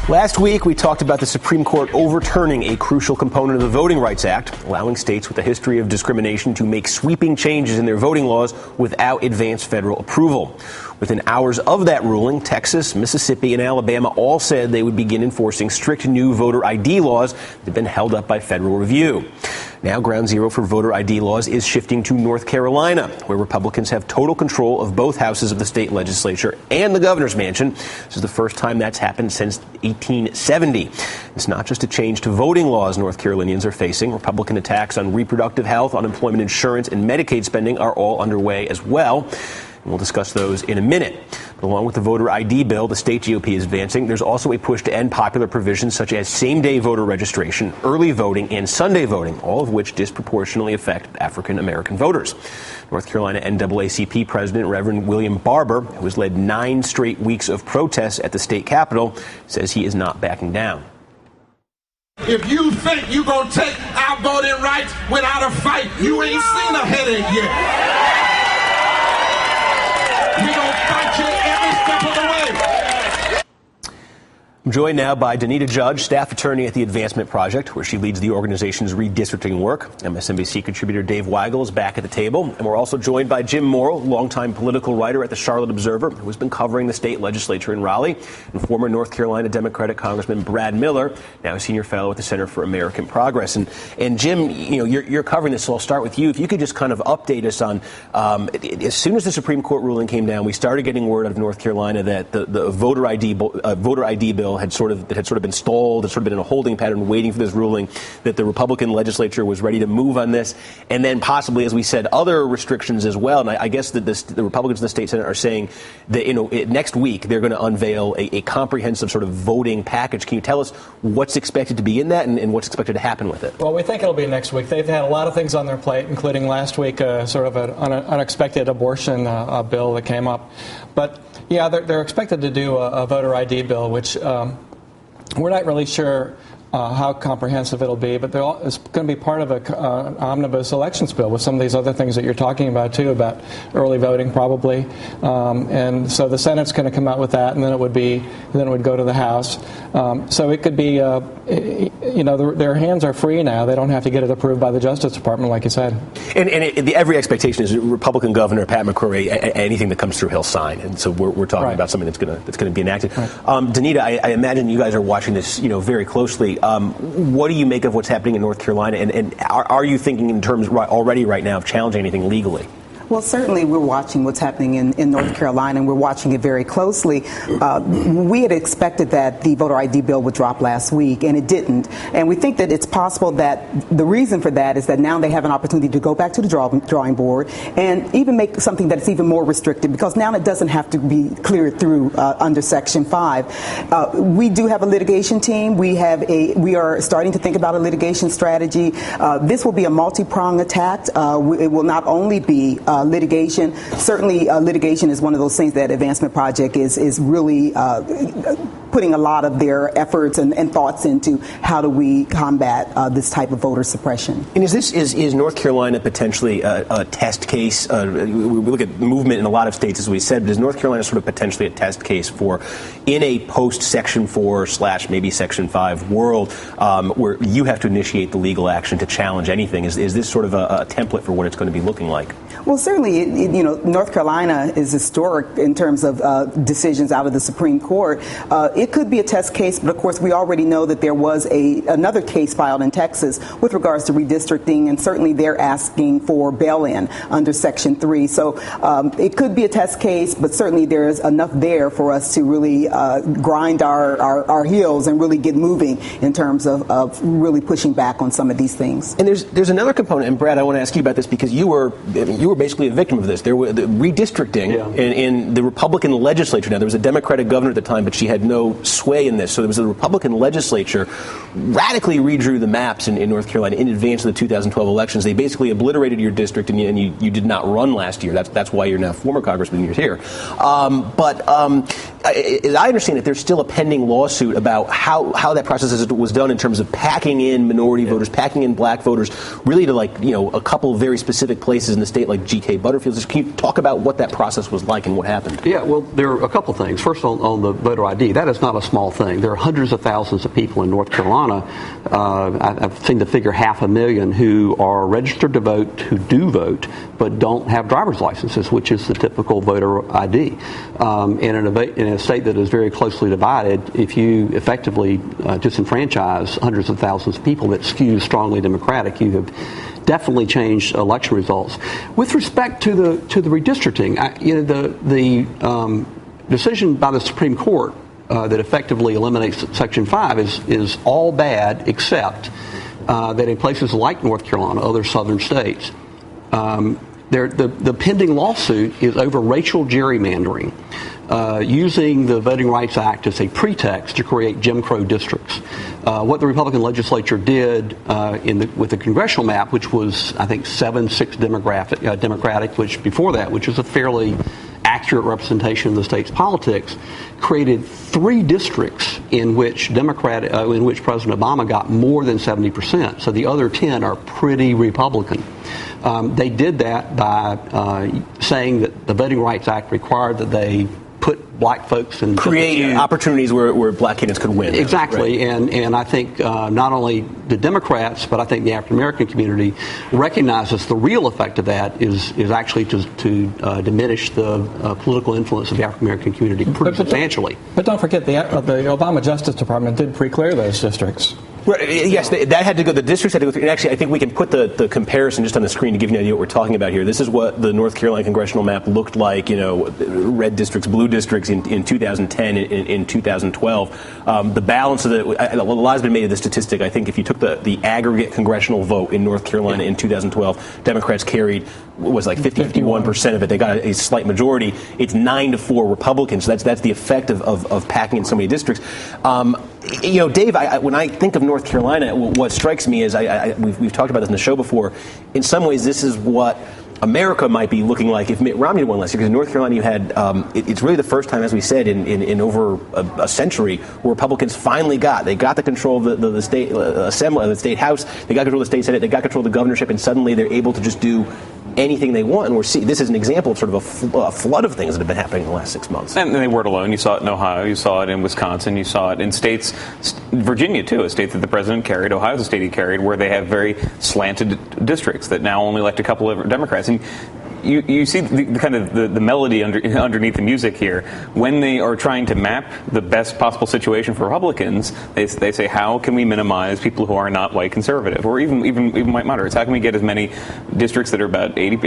Last week, we talked about the Supreme Court overturning a crucial component of the Voting Rights Act, allowing states with a history of discrimination to make sweeping changes in their voting laws without advance federal approval. Within hours of that ruling, Texas, Mississippi, and Alabama all said they would begin enforcing strict new voter ID laws that have been held up by federal review. Now, ground zero for voter ID laws is shifting to North Carolina, where Republicans have total control of both houses of the state legislature and the governor's mansion. This is the first time that's happened since 1870. It's not just a change to voting laws North Carolinians are facing. Republican attacks on reproductive health, unemployment insurance, and Medicaid spending are all underway as well. And we'll discuss those in a minute. But along with the voter ID bill the state GOP is advancing, there's also a push to end popular provisions such as same-day voter registration, early voting, and Sunday voting, all of which disproportionately affect African-American voters. North Carolina NAACP President Reverend William Barber, who has led 9 straight weeks of protests at the state capitol, says he is not backing down. If you think you're going to take our voting rights without a fight, you ain't seen a headache yet. We don't fight you every step of the way. I'm joined now by Donita Judge, staff attorney at the Advancement Project, where she leads the organization's redistricting work. MSNBC contributor Dave Weigel is back at the table. And we're also joined by Jim Morrill, longtime political writer at the Charlotte Observer, who has been covering the state legislature in Raleigh, and former North Carolina Democratic Congressman Brad Miller, now a senior fellow at the Center for American Progress. And Jim, you're covering this, so I'll start with you. If you could just kind of update us on, as soon as the Supreme Court ruling came down, we started getting word out of North Carolina that the voter ID bill had sort of been stalled, had sort of been in a holding pattern waiting for this ruling, that the Republican legislature was ready to move on this, and then possibly, as we said, other restrictions as well. And I guess that the Republicans in the state Senate are saying that next week they're going to unveil a comprehensive sort of voting package. Can you tell us what's expected to be in that and what's expected to happen with it? Well, we think it'll be next week. They've had a lot of things on their plate, including last week sort of an unexpected abortion bill that came up. But yeah, they're expected to do a voter ID bill, which we're not really sure how comprehensive it'll be, but it's going to be part of an omnibus elections bill with some of these other things that you're talking about, too, about early voting, probably. And so the Senate's going to come out with that, and then it would go to the House. So it could be, their hands are free now. They don't have to get it approved by the Justice Department, like you said. And every expectation is Republican Governor Pat McCrory, anything that comes through, he'll sign. And so we're talking about something that's going to be enacted. Right. Donita, I imagine you guys are watching this, very closely. What do you make of what's happening in North Carolina? And are you thinking in terms already right now of challenging anything legally? Well, certainly we're watching what's happening in North Carolina, and we're watching it very closely. We had expected that the voter ID bill would drop last week, and it didn't. And we think that it's possible that the reason for that is that now they have an opportunity to go back to the drawing board and even make something that's even more restricted, because now it doesn't have to be cleared through under Section 5. We do have a litigation team. We are starting to think about a litigation strategy. This will be a multi-pronged attack. It will not only be litigation. Certainly, litigation is one of those things that Advancement Project is really putting a lot of their efforts and thoughts into. How do we combat this type of voter suppression? And is North Carolina potentially a test case? We look at movement in a lot of states, as we said, but is North Carolina sort of potentially a test case for, in a post-Section 4 / maybe Section 5 world, where you have to initiate the legal action to challenge anything? Is this sort of a template for what it's going to be looking like? Well, certainly, North Carolina is historic in terms of decisions out of the Supreme Court. It could be a test case, but of course, we already know that there was another case filed in Texas with regards to redistricting, and certainly they're asking for bail-in under Section 3. So it could be a test case, but certainly there is enough there for us to really grind our heels and really get moving in terms of really pushing back on some of these things. And there's another component, and Brad, I want to ask you about this because you were basically a victim of this. There were the redistricting in the Republican legislature. Now, there was a Democratic governor at the time, but she had no sway in this. So there was a Republican legislature radically redrew the maps in North Carolina in advance of the 2012 elections. They basically obliterated your district, and you did not run last year. That's why you're now former congressman. You're here. But as I understand it, there's still a pending lawsuit about how that process was done in terms of packing in minority voters, packing in black voters, really to a couple of very specific places in the state like GK Butterfield. Can you talk about what that process was like and what happened? Yeah, well, there are a couple things. First, on the voter ID, that is not a small thing. There are hundreds of thousands of people in North Carolina. I've seen the figure 500,000 who are registered to vote, who do vote, but don't have driver's licenses, which is the typical voter ID. And in a state that is very closely divided, if you effectively disenfranchise hundreds of thousands of people that skew strongly Democratic, you have definitely changed election results. With respect to the redistricting, the decision by the Supreme Court that effectively eliminates Section 5 is all bad, except that in places like North Carolina, other southern states, the pending lawsuit is over racial gerrymandering, using the Voting Rights Act as a pretext to create Jim Crow districts. What the Republican legislature did with the congressional map, which was, I think, 7-6 Democratic, which before that, which was a fairly accurate representation of the state's politics, created 3 districts in which President Obama got more than 70%. So the other 10 are pretty Republican. They did that by saying that the Voting Rights Act required that they put black folks and create opportunities where black candidates could win. Exactly, right. and I think not only the Democrats, but I think the African American community recognizes the real effect of that is actually to diminish the political influence of the African American community pretty substantially. But don't forget, the Obama Justice Department did pre-clear those districts. Right, yes, that had to go. The districts had to go through. And actually, I think we can put the comparison just on the screen to give you an idea what we're talking about here. This is what the North Carolina congressional map looked like. Red districts, blue districts in 2010, in 2012. The balance of a lot has been made of the statistic. I think if you took the aggregate congressional vote in North Carolina in 2012, Democrats carried was like 51% of it. They got a slight majority. It's 9-4 Republicans. So that's the effect of packing in so many districts. Dave, when I think of North Carolina, what strikes me is we've talked about this in the show before. In some ways, this is what America might be looking like if Mitt Romney won last year. Because in North Carolina, you had it's really the first time, as we said, in over a century, where Republicans finally got the control of the state assembly, the state house. They got control of the state senate. They got control of the governorship, and suddenly they're able to just do anything they want. And this is an example of sort of a flood of things that have been happening in the last 6 months. And they weren't alone. You saw it in Ohio. You saw it in Wisconsin. You saw it in states, Virginia, too, a state that the president carried. Ohio's a state he carried, where they have very slanted districts that now only elect a couple of Democrats. And you see the melody underneath the music here. When they are trying to map the best possible situation for Republicans, they say, how can we minimize people who are not white conservative or even white moderates? How can we get as many districts that are about 80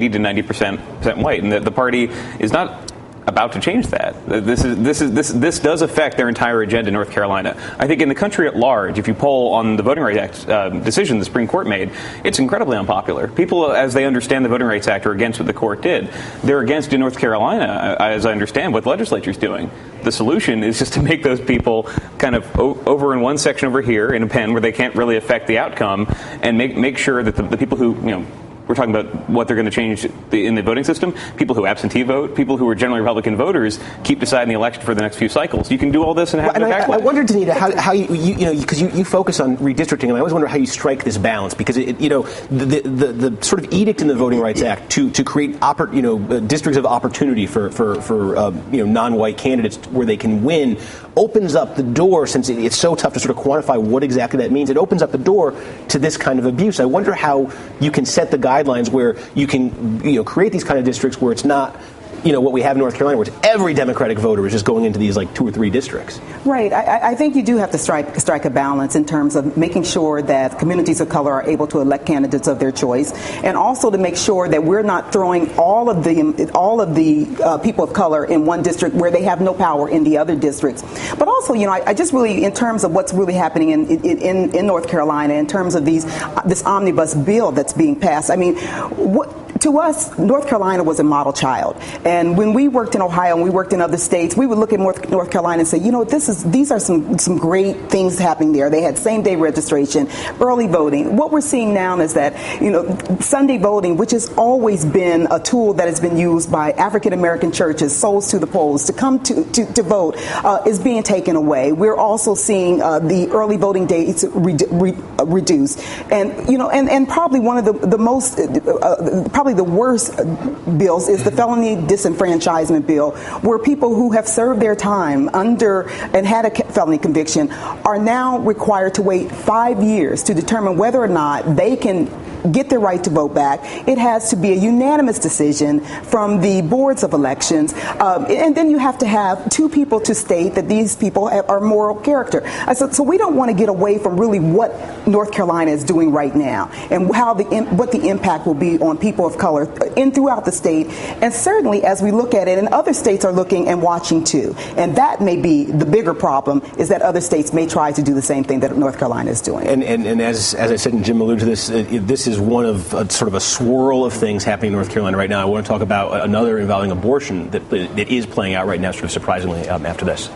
to 90% white? And the party is not about to change that. This does affect their entire agenda in North Carolina. I think in the country at large, if you poll on the Voting Rights Act decision the Supreme Court made, it's incredibly unpopular. People, as they understand the Voting Rights Act, are against what the court did. They're against in North Carolina, as I understand, what the legislature's doing. The solution is just to make those people kind of over in one section over here in a pen where they can't really affect the outcome, and make sure that the people who, we're talking about what they're going to change in the voting system. People who absentee vote, people who are generally Republican voters, keep deciding the election for the next few cycles. You can do all this and have no backlash. I wonder, Donita, how because you focus on redistricting, and I always wonder how you strike this balance, because the sort of edict in the Voting Rights Act to create districts of opportunity for non-white candidates where they can win opens up the door, since it's so tough to sort of quantify what exactly that means. It opens up the door to this kind of abuse. I wonder how you can set the guidelines where you can create these kind of districts where it's not what we have in North Carolina, where it's every Democratic voter is just going into these like 2 or 3 districts. Right. I think you do have to strike a balance in terms of making sure that communities of color are able to elect candidates of their choice, and also to make sure that we're not throwing all of the people of color in one district where they have no power in the other districts. But also, I just really, in terms of what's really happening in North Carolina, in terms of this omnibus bill that's being passed, to us, North Carolina was a model child. And when we worked in Ohio and we worked in other states, we would look at North Carolina and say, you know, these are some great things happening there. They had same-day registration, early voting. What we're seeing now is that, you know, Sunday voting, which has always been a tool that has been used by African-American churches, souls to the polls, to come to vote, is being taken away. We're also seeing the early voting dates reduced. And, you know, and probably one of the most, probably the worst bills is the felony disenfranchisement bill, where people who have served their time under and had a felony conviction are now required to wait 5 years to determine whether or not they can get their right to vote back. It has to be a unanimous decision from the boards of elections. And then you have to have two people to state that these people are moral character. So we don't want to get away from really what North Carolina is doing right now and how what the impact will be on people of color throughout the state. And certainly as we look at it, and other states are looking and watching too. And that may be the bigger problem, is that other states may try to do the same thing that North Carolina is doing. And as I said, and Jim alluded to this, this is one of sort of a swirl of things happening in North Carolina right now. I want to talk about another involving abortion that is playing out right now, sort of surprisingly, after this.